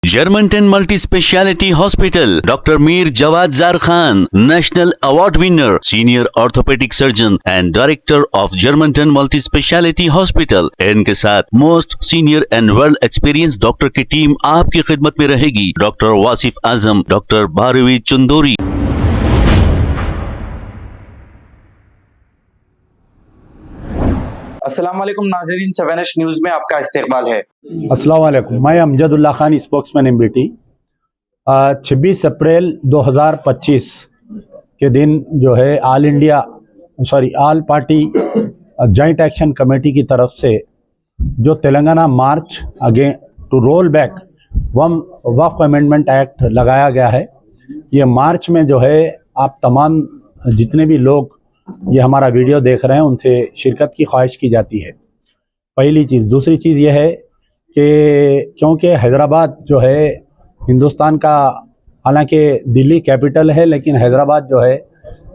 Germantown Multi Speciality Hospital, Dr. Mir Jawad Zar Khan, National Award winner, Senior Orthopedic Surgeon and Director of Germantown Multi Speciality Hospital। इनके साथ most senior and world experience doctor की team आपकी खिदमत में रहेगी। Doctor Wasif Azam, doctor Bharvi Chandori. अस्सलाम वालेकुम नाज़रीन, 7H न्यूज़ में आपका इस्तकबाल है। अस्सलाम वालेकुम, मैं Amjadullah Khan, spokesman MBT. 26 April 2025 के दिन जो है all party joint action committee की तरफ से जो Telangana march again to roll back वक्फ अमेंडमेंट एक्ट लगाया गया है। ये मार्च में जो है आप तमाम जितने भी लोग ये हमारा वीडियो देख रहे हैं उनसे शिरकत की ख्वाहिश की जाती है, पहली चीज़। दूसरी चीज़ ये है कि क्योंकि हैदराबाद जो है हिंदुस्तान का, हालांकि दिल्ली कैपिटल है, लेकिन हैदराबाद जो है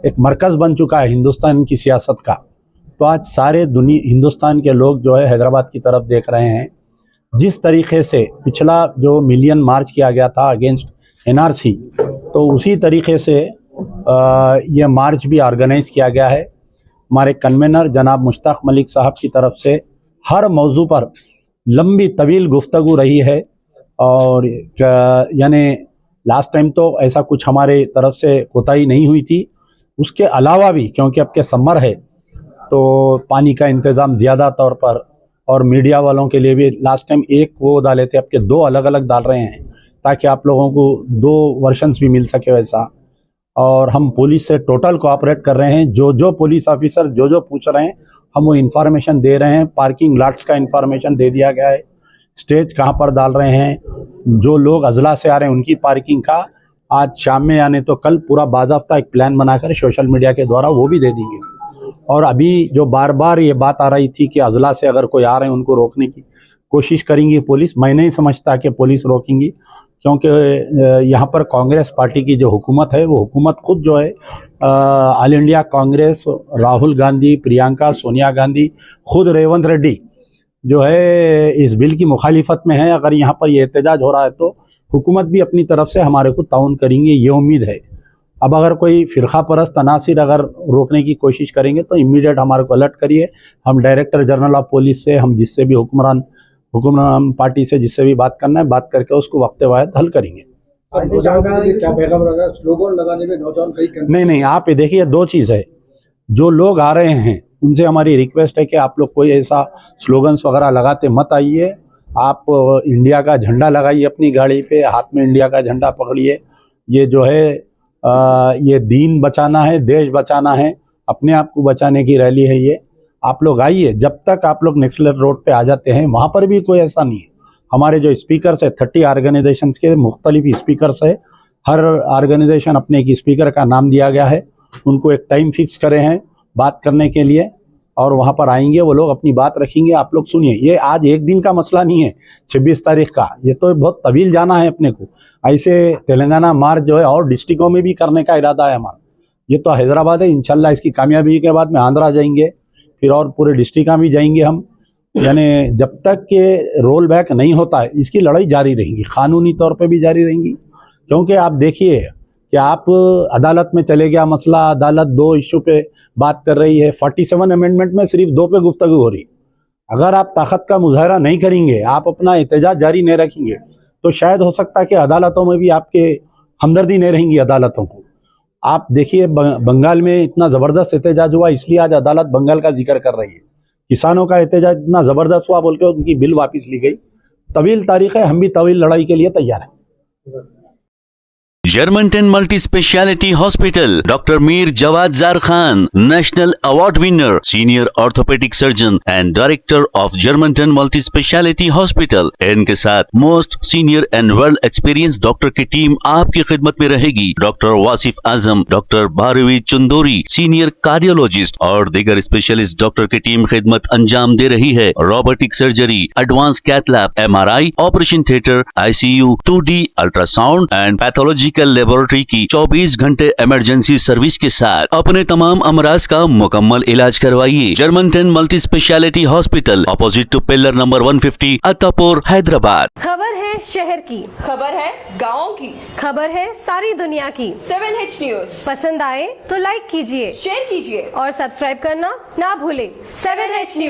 एक मरकज़ बन चुका है हिंदुस्तान की सियासत का। तो आज सारे हिंदुस्तान के लोग जो है हैदराबाद की तरफ देख रहे हैं। जिस तरीके से पिछला जो मिलियन मार्च किया गया था अगेंस्ट एनआरसी, तो उसी तरीके से ये मार्च भी ऑर्गेनाइज किया गया है। हमारे कन्वेनर जनाब मुश्ताक मलिक साहब की तरफ से हर मौजू पर लंबी तवील गुफ्तगू रही है। और यानी लास्ट टाइम तो ऐसा कुछ हमारे तरफ से कोताही नहीं हुई थी। उसके अलावा भी क्योंकि अब के समर है तो पानी का इंतज़ाम ज़्यादा तौर पर, और मीडिया वालों के लिए भी लास्ट टाइम एक वो डाले थे, अब के दो अलग अलग डाल रहे हैं ताकि आप लोगों को दो वर्शंस भी मिल सके वैसा। और हम पुलिस से टोटल कोऑपरेट कर रहे हैं। जो पुलिस ऑफिसर जो पूछ रहे हैं हम वो इन्फॉर्मेशन दे रहे हैं। पार्किंग लॉट्स का इन्फॉर्मेशन दे दिया गया है, स्टेज कहाँ पर डाल रहे हैं, जो लोग अजला से आ रहे हैं उनकी पार्किंग का आज शाम में यानी तो कल पूरा बाज़ाब्ता एक प्लान बनाकर सोशल मीडिया के द्वारा वो भी दे देंगे। और अभी जो बार बार ये बात आ रही थी कि अजला से अगर कोई आ रहे हैं उनको रोकने की कोशिश करेंगी पुलिस, मैं नहीं समझता कि पुलिस रोकेंगी, क्योंकि यहाँ पर कांग्रेस पार्टी की जो हुकूमत है वो हुकूमत खुद जो है ऑल इंडिया कांग्रेस, राहुल गांधी, प्रियंका, सोनिया गांधी, खुद रेवंत रेड्डी जो है इस बिल की मुखालिफत में है। अगर यहाँ पर ये एहतजाज हो रहा है तो हुकूमत भी अपनी तरफ से हमारे को ताउन करेंगे, ये उम्मीद है। अब अगर कोई फ़िरका परस्त अनासिर अगर रोकने की कोशिश करेंगे तो इमीडिएट हमारे को अलर्ट करिए। हम डायरेक्टर जनरल ऑफ पुलिस से, हम जिससे भी हुक्मरान पार्टी से जिससे भी बात करना है बात करके उसको वक्ते वायद हल करेंगे। नहीं, आप ये देखिए, दो चीज़ है। जो लोग आ रहे हैं उनसे हमारी रिक्वेस्ट है कि आप लोग कोई ऐसा स्लोगन्स वगैरह लगाते मत आइए। आप इंडिया का झंडा लगाइए अपनी गाड़ी पे, हाथ में इंडिया का झंडा पकड़िए। ये जो है ये दीन बचाना है, देश बचाना है, अपने आप को बचाने की रैली है ये। आप लोग आइए। जब तक आप लोग नेक्सलर रोड पे आ जाते हैं वहाँ पर भी कोई ऐसा नहीं है। हमारे जो स्पीकर्स है 30 ऑर्गेनाइजेशंस के मुख्तलिफ स्पीकर्स है, हर ऑर्गेनाइजेशन अपने एक स्पीकर का नाम दिया गया है, उनको एक टाइम फिक्स करे हैं बात करने के लिए, और वहाँ पर आएंगे वो लोग अपनी बात रखेंगे। आप लोग सुनिए, ये आज एक दिन का मसला नहीं है 26 तारीख का, ये तो बहुत तवील जाना है अपने को। ऐसे तेलंगाना मार्च जो है और डिस्ट्रिक्टों में भी करने का इरादा है हमारा। ये तो हैदराबाद है, इंशाल्लाह इसकी कामयाबी के बाद में आंध्रा जाएंगे, फिर और पूरे डिस्ट्रिक्ट में भी जाएंगे हम। यानी जब तक के रोल बैक नहीं होता है इसकी लड़ाई जारी रहेगी, कानूनी तौर पे भी जारी रहेंगी। क्योंकि आप देखिए कि आप अदालत में चले गया मसला, अदालत 2 इशू पे बात कर रही है। 47 अमेंडमेंट में सिर्फ 2 पे गुफ्तगू हो रही। अगर आप ताकत का मुजाहरा नहीं करेंगे, आप अपना एहतजाज जारी नहीं रखेंगे, तो शायद हो सकता है कि अदालतों में भी आपके हमदर्दी नहीं रहेंगी अदालतों को। आप देखिए बंगाल में इतना ज़बरदस्त एहतजाज हुआ, इसलिए आज अदालत बंगाल का जिक्र कर रही है। किसानों का एहतजाज इतना ज़बरदस्त हुआ बोल के उनकी बिल वापस ली गई। तवील तारीख है, हम भी तवील लड़ाई के लिए तैयार हैं। Germantown Multi Speciality Hospital, Dr. Mir Jawad Zar Khan, National Award winner, Senior Orthopedic Surgeon and Director of Germantown Multi Speciality Hospital। इनके साथ most senior and world experience doctor की टीम आपकी खिदमत में रहेगी। Doctor Wasif Azam, doctor Bharvi Chandori, senior cardiologist और दीगर specialist doctor की टीम खिदमत अंजाम दे रही है। Robotic surgery, advance cath lab, MRI, operation theatre, ICU, 2D ultrasound and pathology medical laboratory की 24 घंटे इमरजेंसी सर्विस के साथ अपने तमाम अमराज का मुकम्मल इलाज करवाइए। German 10 multi speciality hospital, opposite to pillar number 150, Attapur, Hyderabad. खबर है शहर की, खबर है गाँव की, खबर है सारी दुनिया की। 7H न्यूज पसंद आए तो लाइक कीजिए, शेयर कीजिए और सब्सक्राइब करना ना भूलें। 7H news.